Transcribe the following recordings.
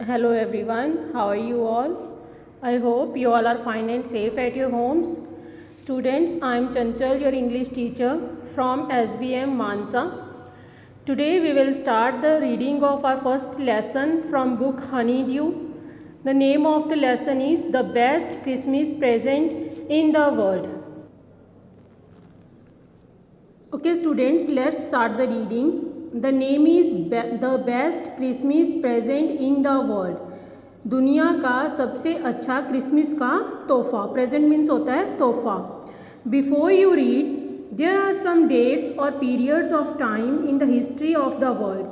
Hello everyone, how are you all? I hope you all are fine and safe at your homes. Students, I am Chanchal, your English teacher from SBM Mansa. Today we will start the reading of our first lesson from book Honeydew. The name of the lesson is The Best Christmas Present in the World. Okay students, let's start the reading. The name is The Best Christmas Present in the World. दुनिया का सबसे अच्छा Christmas का तोहफा. Present means होता है तोहफा. Before you read, there are some dates और periods of time in the history of the world.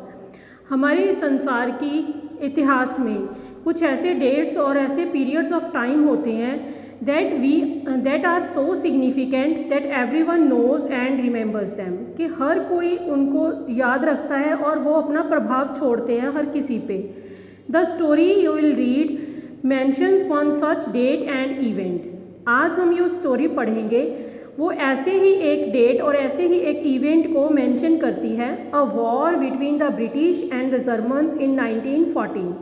हमारे संसार की इतिहास में कुछ ऐसे डेट्स और ऐसे पीरियड्स ऑफ टाइम होते हैं that are so significant that everyone knows and remembers them. कि हर कोई उनको याद रखता है और वो अपना प्रभाव छोड़ते हैं हर किसी पे. The story you will read mentions one such date and event. आज हम ये स्टोरी पढ़ेंगे, वो ऐसे ही एक डेट और ऐसे ही एक इवेंट को मेंशन करती है. A war between the British and the Germans in 1914.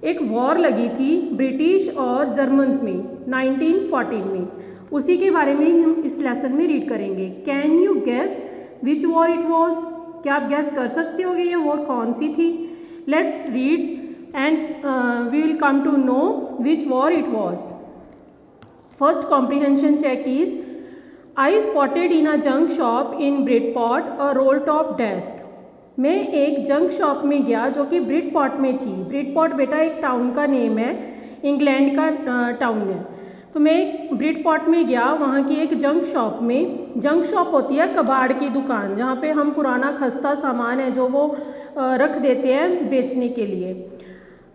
एक वॉर लगी थी ब्रिटिश और जर्मन्स में 1914 में. उसी के बारे में हम इस लेसन में रीड करेंगे. Can you guess which war it was? क्या आप गैस कर सकते होगे ये वॉर कौन सी थी? Let's read and we will come to know which war it was. First comprehension check is, I spotted in a junk shop in Bridport a roll top desk. मैं एक जंक शॉप में गया जो कि ब्रिडपॉट में थी. ब्रिडपॉट बेटा एक टाउन का नेम है, इंग्लैंड का टाउन है. तो मैं ब्रिडपॉट में गया, वहाँ की एक जंक शॉप में. जंक शॉप होती है कबाड़ की दुकान, जहाँ पे हम पुराना खस्ता सामान है जो वो रख देते हैं बेचने के लिए.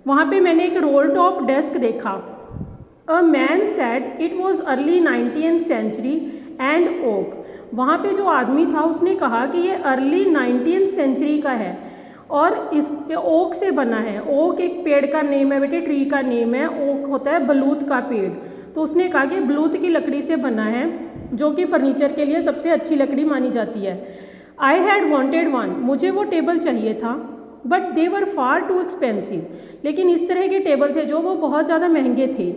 वहाँ पे मैंने एक रोल टॉप डेस्क देखा. A man said it was early 19th century and oak. वहाँ पे जो आदमी था उसने कहा कि ये अर्ली 19th सेंचुरी का है और इस ओक से बना है. ओक एक पेड़ का नेम है बेटे, ट्री का नेम है. ओक होता है बलूत का पेड़. तो उसने कहा कि बलूत की लकड़ी से बना है, जो कि फर्नीचर के लिए सबसे अच्छी लकड़ी मानी जाती है. I had wanted one. मुझे वो टेबल चाहिए था. But they were far too expensive. लेकिन इस तरह के टेबल थे जो वो बहुत ज़्यादा महंगे थे.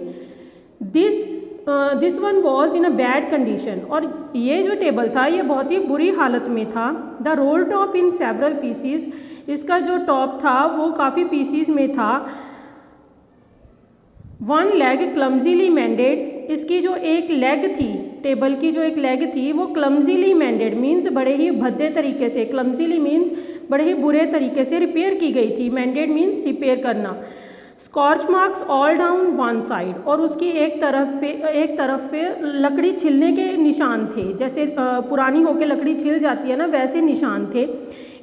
This one was in a bad condition. और ये जो टेबल था ये बहुत ही बुरी हालत में था. The roll top in several pieces. इसका जो टॉप था वो काफ़ी पीसीज में था. One leg clumsily mended. इसकी जो एक लेग थी, टेबल की जो एक लेग थी वो क्लमजीली मेंडेड मीन्स बड़े ही भद्दे तरीके से, क्लमजीली मीन्स बड़े ही बुरे तरीके से रिपेयर की गई थी. मेंडेड मीन्स रिपेयर करना. Scorch marks all down one side. और उसकी एक तरफ पे लकड़ी छिलने के निशान थे, जैसे पुरानी होकर लकड़ी छिल जाती है ना, वैसे निशान थे.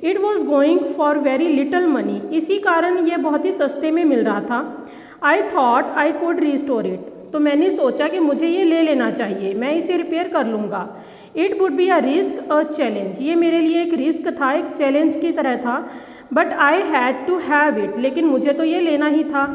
It was going for very little money. इसी कारण ये बहुत ही सस्ते में मिल रहा था. I thought I could restore it. तो मैंने सोचा कि मुझे ये ले लेना चाहिए, मैं इसे रिपेयर कर लूँगा. It would be a risk a challenge. ये मेरे लिए एक रिस्क था, एक चैलेंज की तरह था. But I had to have it. लेकिन मुझे तो ये लेना ही था.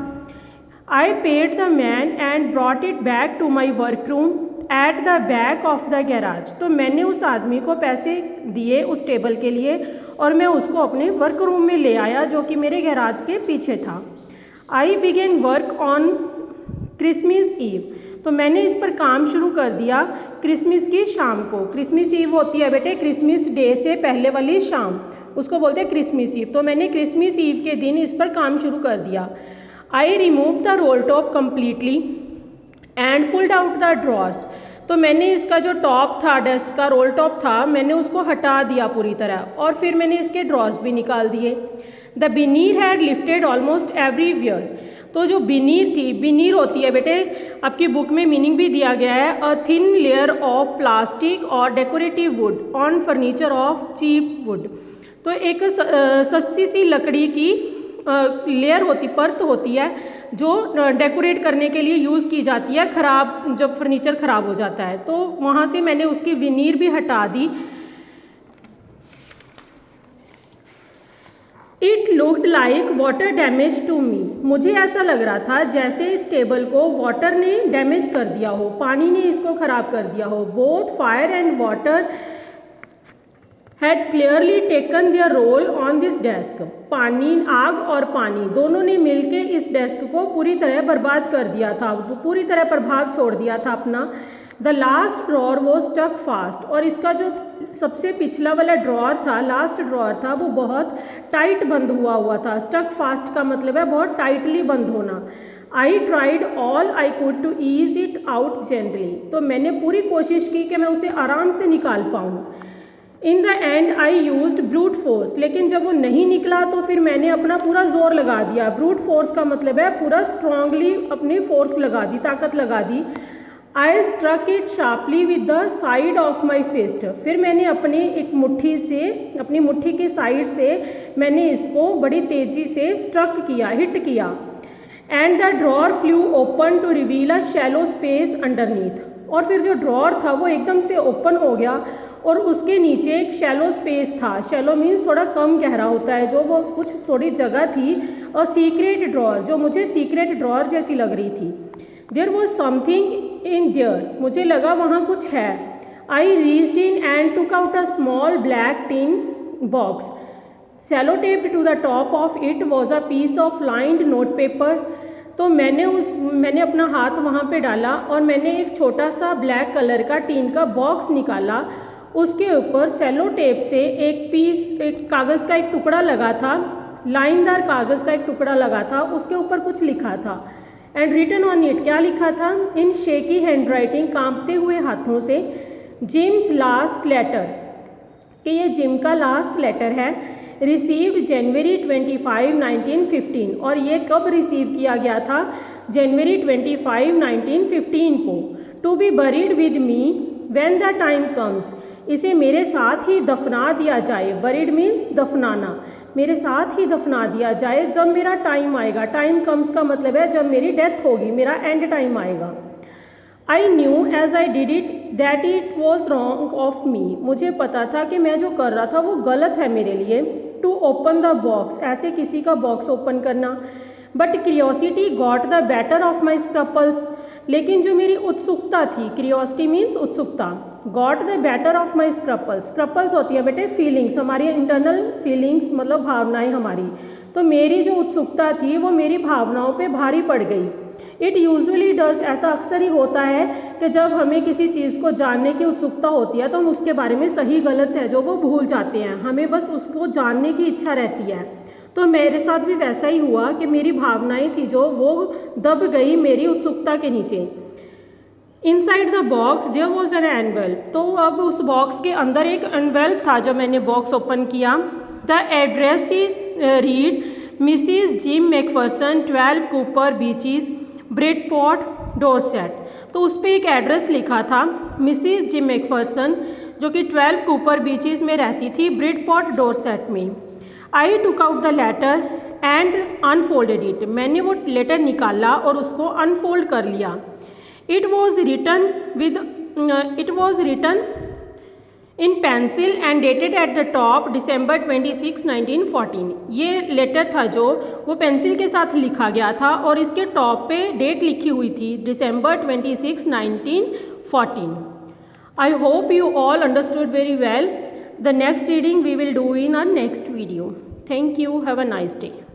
I paid the man and brought it back to my work room at the back of the garage. तो मैंने उस आदमी को पैसे दिए उस टेबल के लिए और मैं उसको अपने वर्क रूम में ले आया जो कि मेरे गैराज के पीछे था. I began work on Christmas Eve. तो मैंने इस पर काम शुरू कर दिया क्रिसमस की शाम को. क्रिसमस ईव होती है बेटे क्रिसमस डे से पहले वाली शाम, उसको बोलते हैं क्रिसमस ईव. तो मैंने क्रिसमस ईव के दिन इस पर काम शुरू कर दिया. I remove the roll top completely and pulled out the drawers. तो मैंने इसका जो टॉप था, डेस्क का रोल टॉप था, मैंने उसको हटा दिया पूरी तरह और फिर मैंने इसके ड्रॉर्स भी निकाल दिए. The veneer had lifted almost everywhere. तो जो बिनीर थी, बिनीर होती है बेटे, आपकी बुक में मीनिंग भी दिया गया है, a thin layer of plastic or decorative wood on furniture of cheap wood. तो एक सस्ती सी लकड़ी की लेयर होती, परत होती है जो डेकोरेट करने के लिए यूज़ की जाती है ख़राब, जब फर्नीचर ख़राब हो जाता है. तो वहाँ से मैंने उसकी विनीर भी हटा दी. It looked like water damage to me. मुझे ऐसा लग रहा था जैसे इस टेबल को वाटर ने डैमेज कर दिया हो, पानी ने इसको ख़राब कर दिया हो. Both fire and water had clearly taken their role on this desk. पानी, आग और पानी दोनों ने मिलके इस डेस्क को पूरी तरह बर्बाद कर दिया था, पूरी तरह प्रभाव छोड़ दिया था अपना। द लास्ट ड्रॉर वो स्टक फास्ट, और इसका जो सबसे पिछला वाला ड्रॉर था, लास्ट ड्रॉर था, वो बहुत टाइट बंद हुआ था। स्टक फास्ट का मतलब है बहुत टाइटली बंद होना। I tried all I could to ease it out gently, तो मैंने पूरी कोशिश की कि मैं उसे आराम से निकाल पाऊँ। In the and I used brute force, लेकिन जब वो नहीं निकला तो फिर मैंने अपना पूरा जोर लगा दिया। ब्रूट फोर्स का मतलब है पूरा स्ट्रांगली अपनी फोर्स लगा दी, ताकत लगा दी। I struck it sharply with the side of my fist, फिर मैंने अपनी एक मुट्ठी से, अपनी मुट्ठी की साइड से मैंने इसको बड़ी तेज़ी से स्ट्रक किया, हिट किया। And the drawer flew open to reveal a shallow space underneath, और फिर जो ड्रॉर था वो एकदम से ओपन हो गया और उसके नीचे एक शैलो स्पेस था। शैलो मीन्स थोड़ा कम गहरा होता है, जो वो कुछ थोड़ी जगह थी, और सीक्रेट ड्रॉर, जो मुझे सीक्रेट ड्रॉर जैसी लग रही थी। There was something in there, मुझे लगा वहाँ कुछ है। I reached in and took out a small black tin box, sellotaped to the top of it was a piece of lined note paper. तो मैंने अपना हाथ वहाँ पे डाला और मैंने एक छोटा सा ब्लैक कलर का टीन का बॉक्स निकाला। उसके ऊपर सेलो टेप से एक कागज़ का एक टुकड़ा लगा था, लाइनदार कागज़ का एक टुकड़ा लगा था, उसके ऊपर कुछ लिखा था। एंड रिटन ऑन इट, क्या लिखा था? इन शेकी हैंड राइटिंग, कांपते हुए हाथों से, जिम्स लास्ट लेटर, कि ये जिम का लास्ट लेटर है। रिसीव्ड जनवरी 25, 1915, और ये कब रिसीव किया गया था? जनवरी 25, 1915 को। To be buried with me when the time comes, इसे मेरे साथ ही दफना दिया जाए। बरीड मीन्स दफनाना, मेरे साथ ही दफना दिया जाए जब मेरा टाइम आएगा। टाइम कम्स का मतलब है जब मेरी डेथ होगी, मेरा एंड टाइम आएगा। I knew as I did it that it was wrong of me, मुझे पता था कि मैं जो कर रहा था वो गलत है मेरे लिए। टू ओपन द बॉक्स, ऐसे किसी का बॉक्स ओपन करना। But curiosity got the better of my scruples, लेकिन जो मेरी उत्सुकता थी, क्रियोसिटी मीन्स उत्सुकता, got the better of my scruples, scruples होती है बेटे फीलिंग्स, हमारी इंटरनल फीलिंग्स, मतलब भावनाएं हमारी। तो मेरी जो उत्सुकता थी वो मेरी भावनाओं पे भारी पड़ गई। इट यूजुअली डज, ऐसा अक्सर ही होता है कि जब हमें किसी चीज़ को जानने की उत्सुकता होती है तो हम उसके बारे में सही गलत है जो वो भूल जाते हैं, हमें बस उसको जानने की इच्छा रहती है। तो मेरे साथ भी वैसा ही हुआ कि मेरी भावनाएं थी जो वो दब गई मेरी उत्सुकता के नीचे। Inside the box there was an envelope, तो अब उस बॉक्स के अंदर एक एनवेल्प था। जब मैंने बॉक्स ओपन किया, the address is read Mrs Jim McPherson 12 Cooper Beeches Bridport Dorset, तो उस पर एक एड्रेस लिखा था, मिसिज जिम मैकफरसन, जो कि 12 कूपर बीचीज में रहती थी, ब्रिडपॉट डोरसेट में। I took out the letter and unfolded it, मैंने वो लेटर निकाला और उसको अनफोल्ड कर लिया। It was written in pencil and dated at the top December 26, 1914, ये लेटर था जो वो पेंसिल के साथ लिखा गया था और इसके टॉप पे डेट लिखी हुई थी December 26, 1914. I hope you all understood very well. The next reading we will do in our next video. Thank you. Have a nice day.